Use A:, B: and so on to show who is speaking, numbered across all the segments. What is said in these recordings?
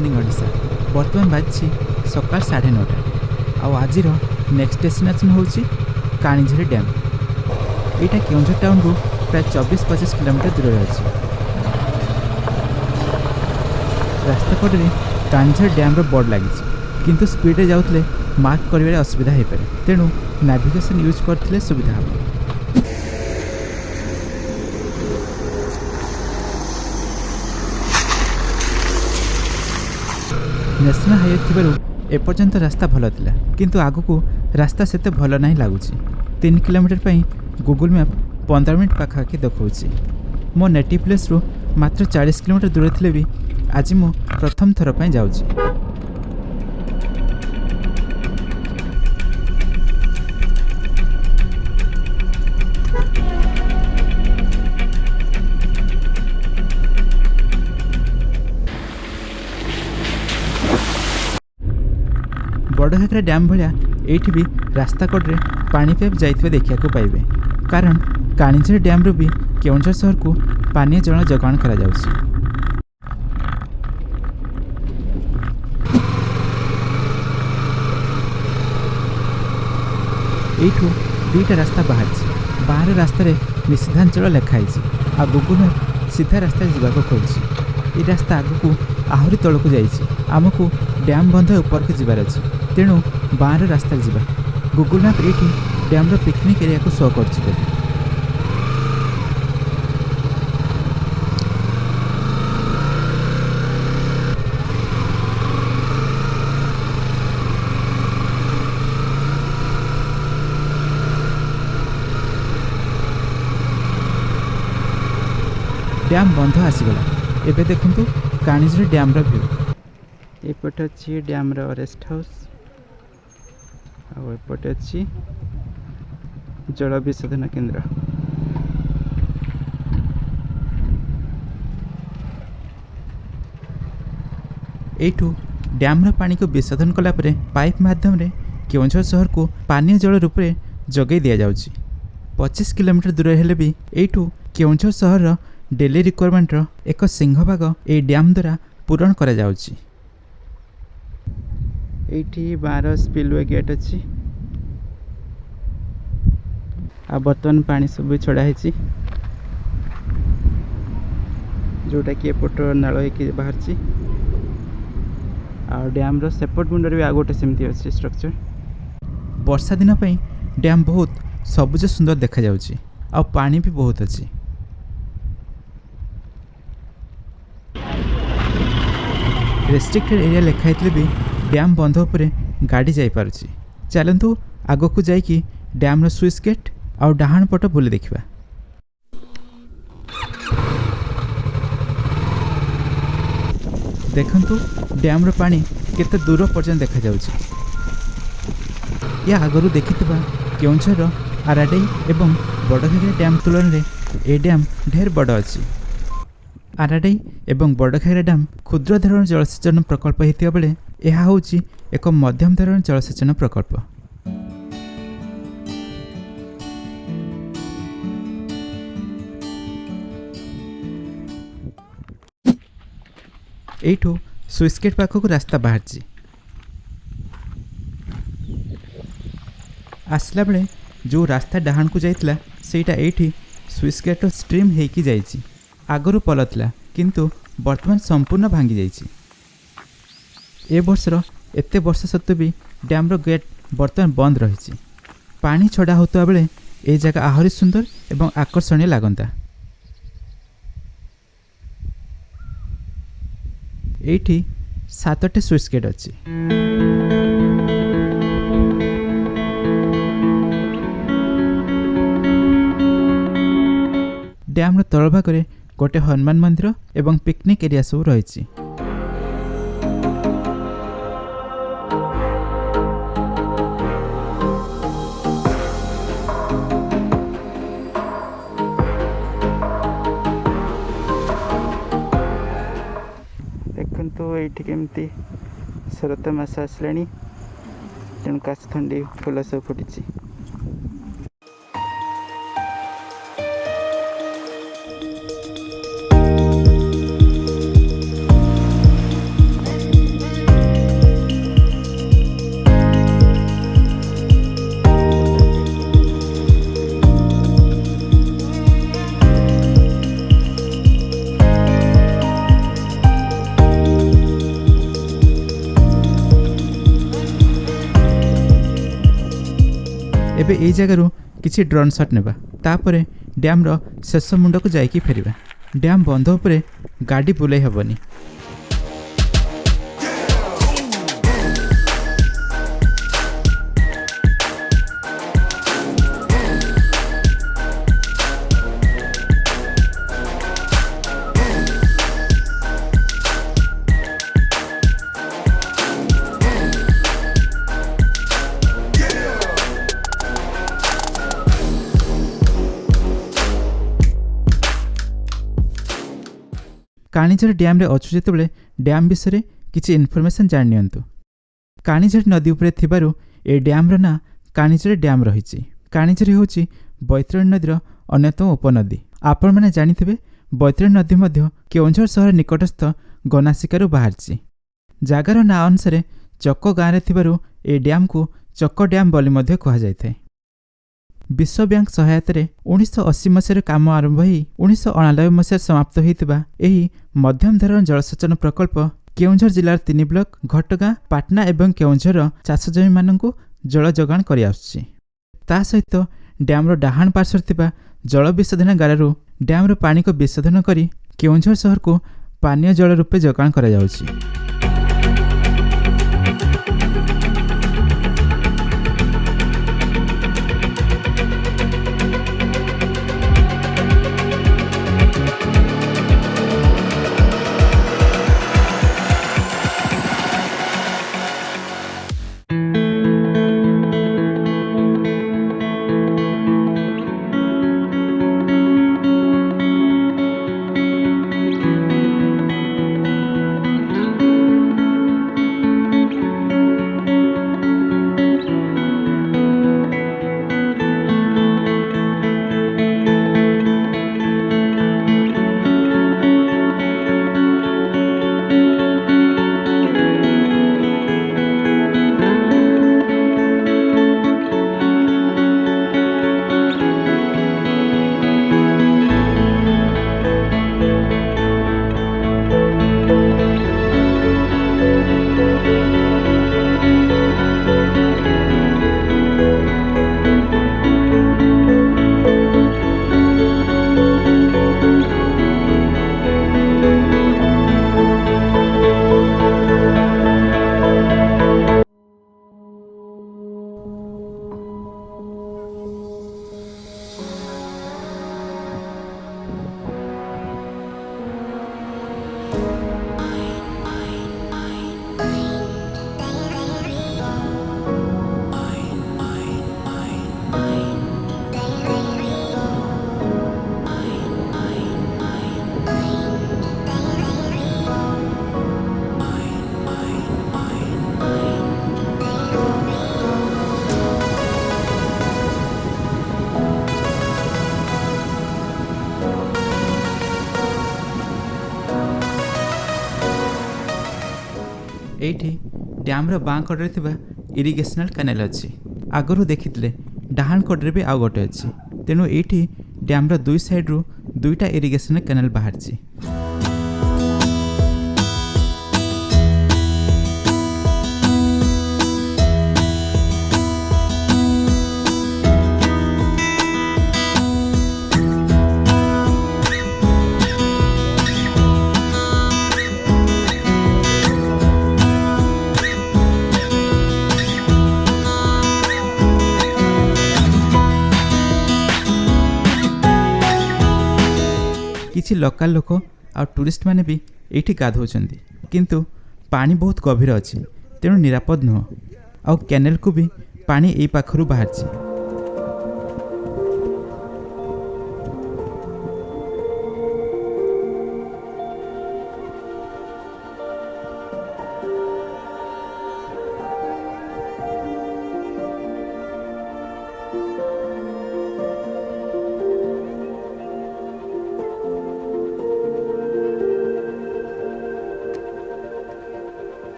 A: Morning Odisha. बर्तमान बाजी सकाल 9:30 आउ आज नेक्स्ट डेस्टिनेशन होची काणीझरी डैम। यहाँ केउझर टाउन रु प्राय 24-25 किलोमीटर दूर अच्छी। रास्ता कड़े काणीझरी डैम बोर्ड लगी किंतु स्पीड जाऊे मार्क कर असुविधा हो पाए, तेणु नाविगेशन यूज करते सुविधा हम। नेशनल हाईवे थिबारु एपर्यंत रास्ता भल थिला, किंतु आगकू रास्ता सेते भल नहीं लगुच। 3 किलोमीटर पई गूगल मैप 15 मिनट पाखापाखि देखौछि। मो नेटिव प्लेस रु मात्र 40 किलोमीटर दूर थिले भी आज मु प्रथम थर पई जाउछि। बड़घागरा डैम भाया एठी भी रास्ता कड़े पानी पाइप जाइथिबा देखा पाइबे, कारण काणीझरी डैम रु भी केउझर सहर को पानी जल जोगाण करा जाउछि। एठू दुईटा रास्ता बाहर, बाहर रास्तार निषेधांचल लिखाई आ गूगल मैप सीधा रास्ता जावाक खोजी। ये रास्ता आगू आहरी तलक जामको डैम बंध ऊपर के जीवार अच्छी, तेणु बाहर रास्ता जावा। गूगल मैप ये डैम पिकनिक एरिया को शो कर। डैम बंध आसीगला। एबे देखंतु काणीझरी डैम रो व्यू। एपटे अच्छी डैम रो रेस्ट हाउस और एपटे अच्छी जल विशोधन केंद्र। एठू डैम रो पानी को विशोधन कला परे पाइप माध्यम रे केउझर शहर को पानीय जल रूप में जगै दिया जाउछि। 25 किलोमीटर दूर हेले भी एठू केउझर शहर रो डेली रिक्वायरमेंट रो एक सिंहभाग ए डैम द्वारा पूरण करा जाउछि। एठी 12 स्पिलवे गेट अच्छी आ बर्तमान पानी सब छड़ा है जोटा कि एपट नाल होकर बाहर आ डैम रो सेपट मुंडर भी आ गोटे सेमती अच्छी स्ट्रक्चर। वर्षा दिन पई डैम बहुत सबुज सुंदर देखा जाउछि आ पानी भी बहुत अच्छी। रेस्ट्रिक्टेड एरिया लिखाई भी डैम बंध उपर गाड़ी जापर। चलतु आग को जाकि डैम स्विच गेट और डाहाण पट बुली देखा। देखंतु डैम रो पानी केते दूर पर्यंत देखा जाउछि। या आगरू देखिथिबा केउझर आराडे एवं बड़घागरा डैम तुलन रे ए डैम ढेर बड़ अछि। आराडे एवं बड़घागरा डैम क्षुद्र धरण जलसेचन प्रकल्प होता बेले यह होछि एक मध्यम धरण जलसेचन प्रकल्प। एठू स्विच गेट पाखक रास्ता बाहर आसला बेले जो रास्ता डाहाण को जाइतला सेटा एठी स्विच गेट स्ट्रीम हेकी जाइछि। आगरू पल थिला किंतु वर्तमान संपूर्ण भांगी जाइछि। ए वर्षर एते वर्ष सत्वे भी डैम रो गेट वर्तमान बंद रही। पानी छड़ा होता बेले ए जगह आहरी सुंदर एवं आकर्षणीय लागंता। एठी 7टे स्विच गेट अच्छी। डैम रो तल भाग रे गोटे हनुमान मंदिर एवं पिकनिक एरिया सब रही। देखो ये केमती शरत मास आसला तेणु काशथंडी फूल सब फुटी। एबे एई जगारू किछि ड्रोन शॉट नेबा तापरे डैम रो शेष मुंड को जाइकी फेरिबा। डैम बंध उपरे गाड़ी बुलाई हेबनी। काणीझर डैम रे अच्छु जेतेबेले डैम विषय में किसी इनफॉरमेशन जान नियंतु। काणीझर नदी उपरे थिबारु ए डैम रो ना काणीझर डैम रहिछि। काणीझर होछि बैतरणी नदीर अन्यतम उपनदी। आपण माने जानिथिबे बैतरणी नदी मध्य केउंझर शहर निकटस्थ गनासिकारु बाहरछि। जागार ना अनुसार चक गाँव रे थिबारु ए डैम को चक डैम बोली मध्य कहा जायथाय। विश्व बैंक सहायतार 1980 मसीह काम आरंभ हो 1999 मसीह समाप्त होता यह मध्यम धरण जलसेचन प्रकल्प केउंझर जिलार 3 ब्लॉक घटगाँ पाटना एवं केउंझर चाष जमी मानू जल जोगाण कर आसुछि। ता सहित डैम्र डाहाण पार्श्वर थिबा जल विशोधन गारु डैम्र पानी को विशोधन करी केउंझर शहर को पानीय जल रूपे जोगाण करा जाउछि। एठी डैम्र बाँ कड़े थिबा इरिगेशनल कैनाल अच्छी। आगरू देखिथिले डाहाण कड़े भी आउ गोटे अच्छी। तेणु एठी डैम्र दुई साइड्रु दुईटा इरिगेशनल कैनाल बाहरछि। किछि लोकल लोक आ टूरिस्ट माने भी एठी गाधौछन्ति किंतु पानी बहुत गभीर अछि तेणु निरापद नुह। आ कैनाल को भी पानी एई पाखरु बाहरछि।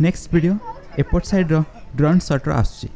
A: नेक्स्ट वीडियो एपट साइड रो ड्रोन शॉट रो आसुची।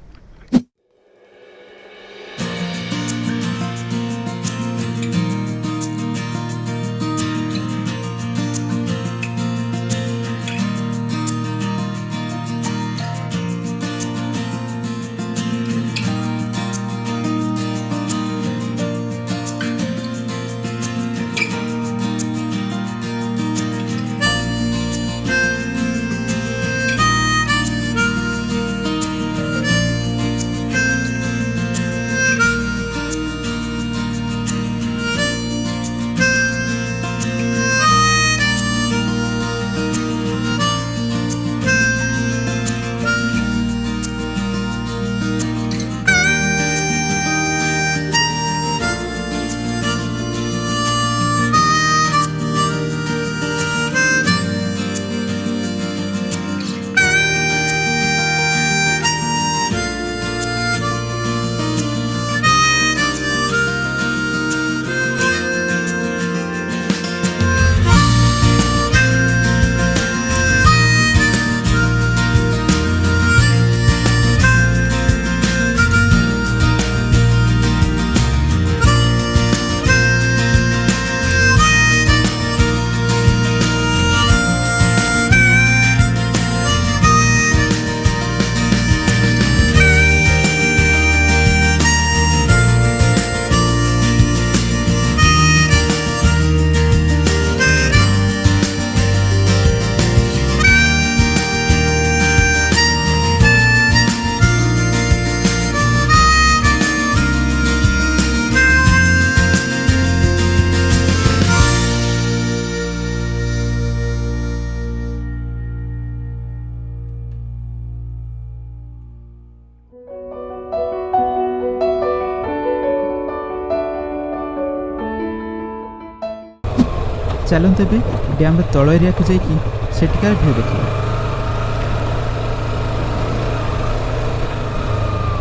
A: चलते भी डैम तल एरिया को जाकि सेटिकार व्यू देखा।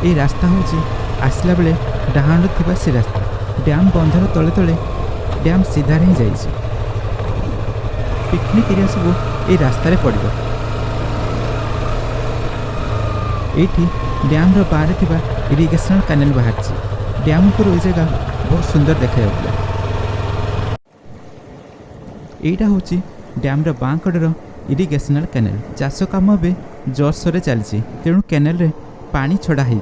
A: ये रास्ता हूँ आसला बेले डाहाण थी से रास्ता डैम बंधर तले तले डैम सीधार ही जाइए। पिकनिक एरिया सब ये रास्तार पड़ो। ये डैम बाहर थी इरिगेशन कैनाल बाहर डैम ऊपर ये जगह बहुत सुंदर देखा जाता। एटा हूँ डैम बाँ कड़र इरिगेशनल कैनाल चाष कम ए जोरसोर चलती तेणु कैनाल रे पानी छड़ा है।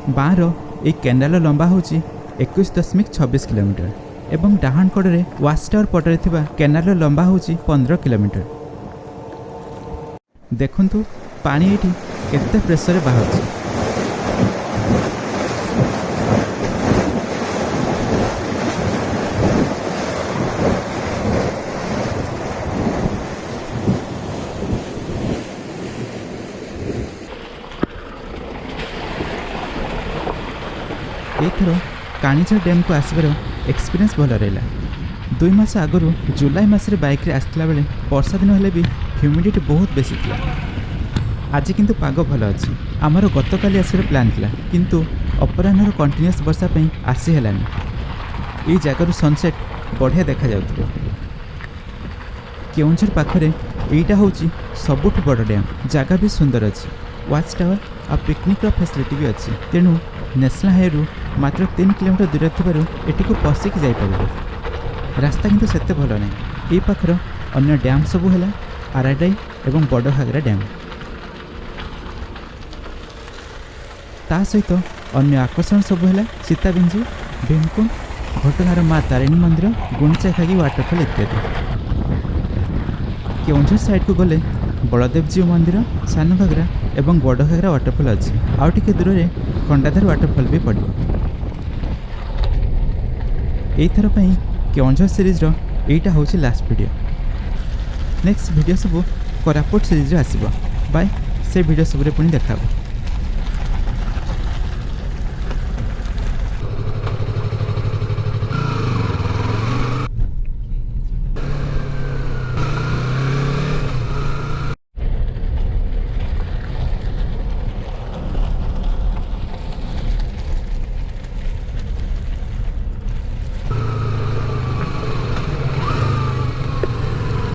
A: बाँर ये कैनाल लंबा हूँ 21.26 किलोमीटर एवं डाहाण कड़े वाच टावर पटरे थिबा कैनाल लंबा हूँ 15 किलोमीटर। देखंतु पानी ये केते प्रेसर बाहर। एथर कानीझर डैम को आसबार एक्सपीरियंस भल रहा। 2 मास आगु जुलाई मासरे बाइक रे आसला बेले वर्षा दिन हेले भी ह्यूमिडिटी बहुत बेसी थिला। आज किंतु पाग भल अच्छी। आमर गतकाली आसर प्लान थिला किंतु अपराह्न कंटिन्यूअस वर्षा पई आसी हेलानी। ये जगार सनसेट बढ़िया देखा जाउथबो। केउंझर पाखरे एटा होची सबुठ बड़ डैम। जगह भी सुंदर अच्छी। वाच टावर आ पिकनिक फैसिलिटी भी अच्छी। तेणु नेशनल हाईवे मात्र 3 किलोमीटर दूर थिबारु एटी को पशिक जाई परिबो। रास्ता किंतु सेते भल नै। ए पाखर अन्य डैम सबु हैला आराडाई एवं बड़ घागरा डैम। ता सहित अन्य आकर्षण सबु हैला सीताबिंजी, भीमकुंड, घटगार माँ तारिणी मंदिर, गुंचाखागी वाटरफल इत्यादि। केउंझर साइड को गले बलदेवजी मंदिर, सान घागरा एवं बड़ घागरा वाटरफल अच्छी। आउ टिके दूर रे खंडाधार वाटरफल भी पड़ो। एथर पई केउंझर सीरीज रो एटा होची लास्ट वीडियो। नेक्स्ट वीडियो सब कोरापुट सीरीज रे आसीबो। बाय से वीडियो सब रे पुनी देखाबो।